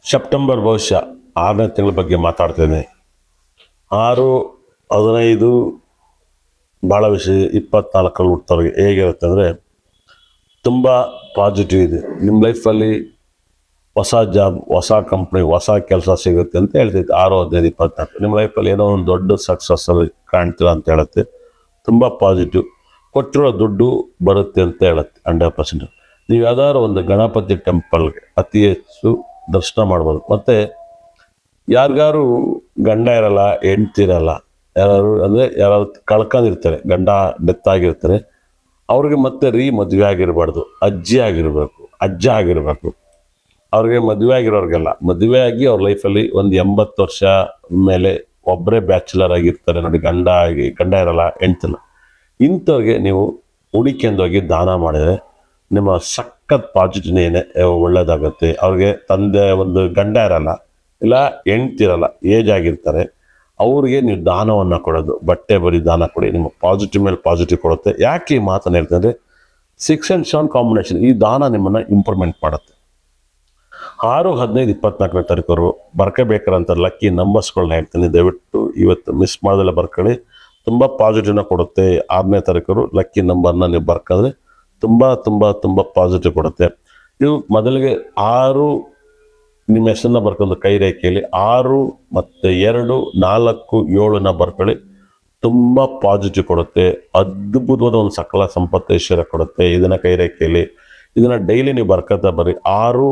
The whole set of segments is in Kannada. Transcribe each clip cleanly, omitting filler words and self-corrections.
ಸೆಪ್ಟೆಂಬರ್ ಭವಿಷ್ಯ 6ನೇ ತಿಂಗಳ ಬಗ್ಗೆ ಮಾತಾಡ್ತೇನೆ. 6-15 ಭಾಳ ವಿಷಯ. 24ರಲ್ಲಿ ಹುಟ್ಟೋರಿಗೆ ಹೇಗಿರುತ್ತೆ ಅಂದರೆ ತುಂಬ ಪಾಸಿಟಿವ್ ಇದೆ. ನಿಮ್ಮ ಲೈಫಲ್ಲಿ ಹೊಸ ಜಾಬ್, ಹೊಸ ಕಂಪ್ನಿ, ಹೊಸ ಕೆಲಸ ಸಿಗುತ್ತೆ ಅಂತ ಹೇಳ್ತೈತೆ. 6-15-24 ನಿಮ್ಮ ಲೈಫಲ್ಲಿ ಏನೋ ಒಂದು ದೊಡ್ಡ ಸಕ್ಸಸ್ಸಲ್ಲಿ ಕಾಣ್ತೀರ ಅಂತ ಹೇಳುತ್ತೆ. ತುಂಬ ಪಾಸಿಟಿವ್. ಕೊಟ್ಟಿರೋ ದುಡ್ಡು ಬರುತ್ತೆ ಅಂತ ಹೇಳುತ್ತೆ 100%. ನೀವು ಯಾವ್ದಾದ್ರು ಒಂದು ಗಣಪತಿ ಟೆಂಪಲ್ಗೆ ಅತಿ ಹೆಚ್ಚು ದರ್ಶನ ಮಾಡ್ಬೋದು. ಮತ್ತು ಯಾರಿಗಾರು ಗಂಡ ಇರಲ್ಲ, ಹೆಂಡ್ತಿ ಇರಲ್ಲ, ಯಾರು ಅಂದರೆ ಯಾರು ಕಳ್ಕೊಂಡಿರ್ತಾರೆ, ಗಂಡ ಡೆತ್ ಆಗಿರ್ತಾರೆ, ಅವ್ರಿಗೆ ಮತ್ತೆ ಮದುವೆ ಆಗಿರಬಾರ್ದು, ಅಜ್ಜಿ ಆಗಿರಬೇಕು, ಅಜ್ಜ ಆಗಿರಬೇಕು. ಅವ್ರಿಗೆ ಮದುವೆ ಆಗಿರೋರಿಗೆಲ್ಲ ಮದುವೆ ಆಗಿ ಅವ್ರ ಲೈಫಲ್ಲಿ ಒಂದು 80 ವರ್ಷ ಮೇಲೆ ಒಬ್ಬರೇ ಬ್ಯಾಚುಲರ್ ಆಗಿರ್ತಾರೆ ನೋಡಿ, ಗಂಡ ಇರಲ್ಲ, ಹೆಂಡ್ತಿಲ್ಲ. ಇಂಥವ್ರಿಗೆ ನೀವು ಹುಡುಕಿಂದೋಗಿ ದಾನ ಮಾಡಿದರೆ ನಿಮ್ಮ ಸಖತ್ ಪಾಸಿಟಿವ್ ಒಳ್ಳೇದಾಗುತ್ತೆ. ಅವ್ರಿಗೆ ತಂದೆ ಒಂದು ಗಂಡ ಇರಲ್ಲ, ಇಲ್ಲ ಹೆಂಡ್ತಿರಲ್ಲ, ಏಜ್ ಆಗಿರ್ತಾರೆ, ಅವ್ರಿಗೆ ನೀವು ದಾನವನ್ನು ಕೊಡೋದು, ಬಟ್ಟೆ ಬರೀ ದಾನ ಕೊಡಿ. ನಿಮ್ಮ ಪಾಸಿಟಿವ್ ಮೇಲೆ ಪಾಸಿಟಿವ್ ಕೊಡುತ್ತೆ. ಯಾಕೆ ಈ ಮಾತನ್ನು ಹೇಳ್ತೀನಿ ಅಂದರೆ 6 and 7 ಕಾಂಬಿನೇಷನ್ ಈ ದಾನ ನಿಮ್ಮನ್ನು ಇಂಪ್ರೂವ್ಮೆಂಟ್ ಮಾಡುತ್ತೆ. 6-15-24ನೇ ತಾರೀಕು ಬರ್ಕೋಬೇಕಾರಂಥ ಲಕ್ಕಿ ನಂಬರ್ಸ್ಗಳನ್ನ ಹೇಳ್ತೀನಿ. ದಯವಿಟ್ಟು ಇವತ್ತು ಮಿಸ್ ಮಾಡೋದೆಲ್ಲ ಬರ್ಕೊಳ್ಳಿ. ತುಂಬ ಪಾಸಿಟಿವ್ನ ಕೊಡುತ್ತೆ. 6ನೇ ತಾರೀಕು ಲಕ್ಕಿ ನಂಬರ್ನ ನೀವು ಬರ್ಕೊಂಡ್ರೆ ತುಂಬ ತುಂಬ ತುಂಬ ಪಾಸಿಟಿವ್ ಕೊಡುತ್ತೆ. ನೀವು ಮೊದಲಿಗೆ 6 ನಿಮ್ಮ ಹೆಸರನ್ನ ಬರ್ಕೊಂಡು ಕೈ ರೇಖೆಯಲ್ಲಿ 6 ಮತ್ತು 2, 4, 7ನ ಬರ್ಕೊಳ್ಳಿ. ತುಂಬ ಪಾಸಿಟಿವ್ ಕೊಡುತ್ತೆ. ಅದ್ಭುತವಾದ ಒಂದು ಸಕಲ ಸಂಪತ್ತು ಐಶ್ವರ್ಯ ಕೊಡುತ್ತೆ. ಇದನ್ನು ಕೈ ರೇಖೆಯಲ್ಲಿ ಇದನ್ನು ಡೈಲಿ ನೀವು ಬರ್ಕೊತಾ ಬರ್ರಿ. 6,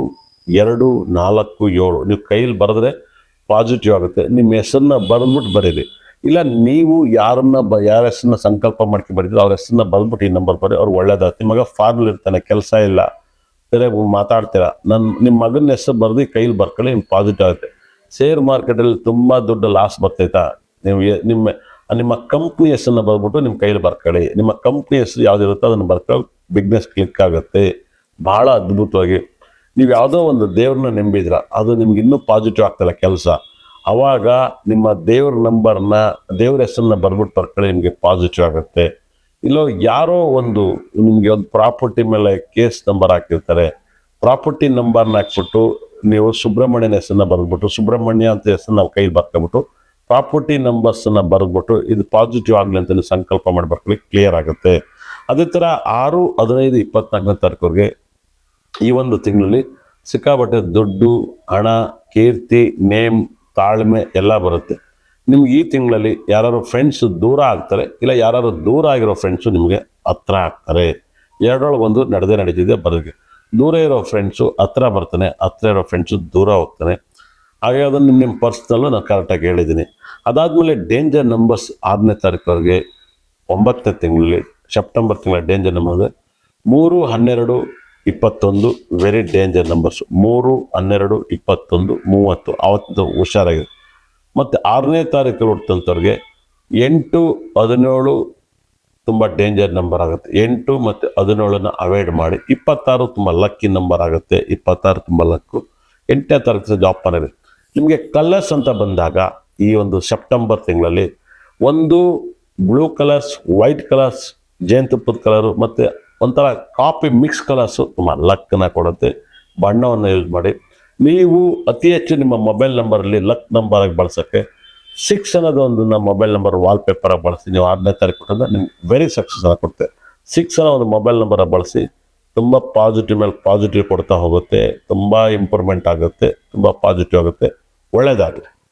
2, 4, 7 ನೀವು ಕೈಯಲ್ಲಿ ಬರೆದ್ರೆ ಪಾಸಿಟಿವ್ ಆಗುತ್ತೆ. ನಿಮ್ಮ ಹೆಸರನ್ನ ಬರೆದ್ಬಿಟ್ಟು ಬರೀರಿ. ಇಲ್ಲ ನೀವು ಯಾರ ಹೆಸರನ್ನ ಸಂಕಲ್ಪ ಮಾಡ್ಕೊಂಡು ಬರೀತೀರ ಅವ್ರ ಹೆಸರನ್ನ ಬರೆದ್ಬಿಟ್ಟು ಈ ನಂಬರ್ ಬರೀ. ಅವ್ರು ಒಳ್ಳೇದಾಗುತ್ತೆ. ನಿಮ್ಮ ಮಗ ಫಾರ್ಮಲ್ ಇರ್ತಾನೆ, ಕೆಲಸ ಇಲ್ಲ, ಬೇರೆ ಮಾತಾಡ್ತೀರಾ, ನಿಮ್ಮ ಮಗನ ಹೆಸರು ಬರೆದು ಕೈಲಿ ಬರ್ಕೊಳ್ಳಿ, ನಿಮ್ಗೆ ಪಾಸಿಟಿವ್ ಆಗುತ್ತೆ. ಶೇರ್ ಮಾರ್ಕೆಟಲ್ಲಿ ತುಂಬ ದುಡ್ಡು ಲಾಸ್ ಬರ್ತೈತಾ, ನೀವು ನಿಮ್ಮ ಕಂಪ್ನಿ ಹೆಸರನ್ನ ಬರೆದ್ಬಿಟ್ಟು ನಿಮ್ಮ ಕೈಲಿ ಬರ್ಕೊಳ್ಳಿ. ನಿಮ್ಮ ಕಂಪ್ನಿ ಹೆಸರು ಯಾವುದಿರುತ್ತೋ ಅದನ್ನು ಬರ್ಕೊಳ್ಳಿ, ಬಿಸ್ನೆಸ್ ಕ್ಲಿಕ್ ಆಗುತ್ತೆ ಭಾಳ ಅದ್ಭುತವಾಗಿ. ನೀವು ಯಾವುದೋ ಒಂದು ದೇವ್ರನ್ನ ನಂಬಿದ್ರ, ಅದು ನಿಮ್ಗೆ ಇನ್ನೂ ಪಾಸಿಟಿವ್ ಆಗ್ತಿಲ್ಲ ಕೆಲಸ, ಆವಾಗ ನಿಮ್ಮ ದೇವ್ರ ನಂಬರ್ನ, ದೇವ್ರ ಹೆಸರನ್ನ ಬರ್ಬಿಟ್ಟು ಬರ್ಕೊಳ್ಳಿ, ನಿಮಗೆ ಪಾಸಿಟಿವ್ ಆಗುತ್ತೆ. ಇಲ್ಲೋ ಯಾರೋ ನಿಮಗೆ ಒಂದು ಪ್ರಾಪರ್ಟಿ ಮೇಲೆ ಕೇಸ್ ನಂಬರ್ ಹಾಕಿರ್ತಾರೆ, ಪ್ರಾಪರ್ಟಿ ನಂಬರ್ನ ಹಾಕ್ಬಿಟ್ಟು ನೀವು ಸುಬ್ರಹ್ಮಣ್ಯನ ಹೆಸರನ್ನ ಬರೆದ್ಬಿಟ್ಟು, ಸುಬ್ರಹ್ಮಣ್ಯ ಅಂತ ಹೆಸರು ನಾವು ಕೈಲಿ ಬರ್ಕೊಬಿಟ್ಟು ಪ್ರಾಪರ್ಟಿ ನಂಬರ್ಸನ್ನ ಬರೆದ್ಬಿಟ್ಟು ಇದು ಪಾಸಿಟಿವ್ ಆಗಲಿ ಅಂತ ನೀವು ಸಂಕಲ್ಪ ಮಾಡಿ ಬರ್ಕೊಳ್ಳಿ, ಕ್ಲಿಯರ್ ಆಗುತ್ತೆ. ಅದೇ ಥರ 6-15-24ನೇ ತಾರೀಕುವರೆಗೆ ಈ ಒಂದು ತಿಂಗಳಲ್ಲಿ ಸಿಕ್ಕಾಪಟ್ಟೆ ದುಡ್ಡು, ಹಣ, ಕೀರ್ತಿ, ನೇಮ್, ತಾಳ್ಮೆ ಎಲ್ಲ ಬರುತ್ತೆ. ನಿಮ್ಗೆ ಈ ತಿಂಗಳಲ್ಲಿ ಯಾರು ಫ್ರೆಂಡ್ಸು ದೂರ ಆಗ್ತಾರೆ, ಇಲ್ಲ ಯಾರು ದೂರ ಆಗಿರೋ ಫ್ರೆಂಡ್ಸು ನಿಮಗೆ ಹತ್ರ ಆಗ್ತಾರೆ. ಎರಡರೊಳಗೊಂದು ನಡೀತಿದೆ ಬರೋಕ್ಕೆ. ದೂರ ಇರೋ ಫ್ರೆಂಡ್ಸು ಹತ್ರ ಬರ್ತಾನೆ, ಹತ್ರ ಇರೋ ಫ್ರೆಂಡ್ಸು ದೂರ ಹೋಗ್ತಾನೆ. ಹಾಗೆ ಅದನ್ನು ನಿಮ್ಮ ಪರ್ಸ್ನಲ್ಲೂ ನಾನು ಕರೆಕ್ಟಾಗಿ ಹೇಳಿದ್ದೀನಿ. ಅದಾದಮೇಲೆ ಡೇಂಜರ್ ನಂಬರ್ಸ್ 6ನೇ ತಾರೀಕುವರೆಗೆ 9ನೇ ತಿಂಗಳಲ್ಲಿ ಸೆಪ್ಟೆಂಬರ್ ತಿಂಗಳ danger number 3, 12, 21 very danger numbers. 3, 12, 21, 30 ಅವತ್ತು ಹುಷಾರಾಗಿದೆ. ಮತ್ತು 6ನೇ ತಾರೀಕು ಹುಟ್ಟಂಥವ್ರಿಗೆ 8, 17 ತುಂಬ ಡೇಂಜರ್ ನಂಬರ್ ಆಗುತ್ತೆ. 8 ಮತ್ತು 17ನ ಅವಾಯ್ಡ್ ಮಾಡಿ. 26 ತುಂಬ ಲಕ್ಕಿ ನಂಬರ್ ಆಗುತ್ತೆ. 26 ತುಂಬ ಲಕ್ಕು. 8ನೇ ತಾರೀಕು ಜಾಬ್ ಮಾಡಿರಿ. ನಿಮಗೆ ಕಲರ್ಸ್ ಅಂತ ಬಂದಾಗ ಈ ಒಂದು ಸೆಪ್ಟೆಂಬರ್ ತಿಂಗಳಲ್ಲಿ ಒಂದು ಬ್ಲೂ ಕಲರ್ಸ್, ವೈಟ್ ಕಲರ್ಸ್, ಜೇನುತುಪ್ಪದ ಕಲರು ಮತ್ತು ಒಂಥರ ಕಾಫಿ ಮಿಕ್ಸ್ ಕಲರ್ಸು ತುಂಬ ಲಕ್ಕನ್ನು ಕೊಡುತ್ತೆ. ಬಣ್ಣವನ್ನು ಯೂಸ್ ಮಾಡಿ. ನೀವು ಅತಿ ಹೆಚ್ಚು ನಿಮ್ಮ ಮೊಬೈಲ್ ನಂಬರಲ್ಲಿ ಲಕ್ ನಂಬರಾಗಿ ಬಳಸೋಕ್ಕೆ 6 ಅನ್ನೋದು ಒಂದು ನಮ್ಮ ಮೊಬೈಲ್ ನಂಬರ್ ವಾಲ್ಪೇಪರಾಗಿ ಬಳಸಿ. ನೀವು 6ನೇ ತಾರೀಕು ಕೊಟ್ಟಂದ್ರೆ ನಿಮ್ಗೆ ವೆರಿ ಸಕ್ಸಸ್ ಕೊಡುತ್ತೆ. 6 ಅನ್ನೋ ಒಂದು ಮೊಬೈಲ್ ನಂಬರಾಗಿ ಬಳಸಿ. ತುಂಬ ಪಾಸಿಟಿವ್ ಮೇಲೆ ಪಾಸಿಟಿವ್ ಕೊಡ್ತಾ ಹೋಗುತ್ತೆ. ತುಂಬ ಇಂಪ್ರೂವ್ಮೆಂಟ್ ಆಗುತ್ತೆ. ತುಂಬ ಪಾಸಿಟಿವ್ ಆಗುತ್ತೆ. ಒಳ್ಳೆಯದಾಗಲಿ.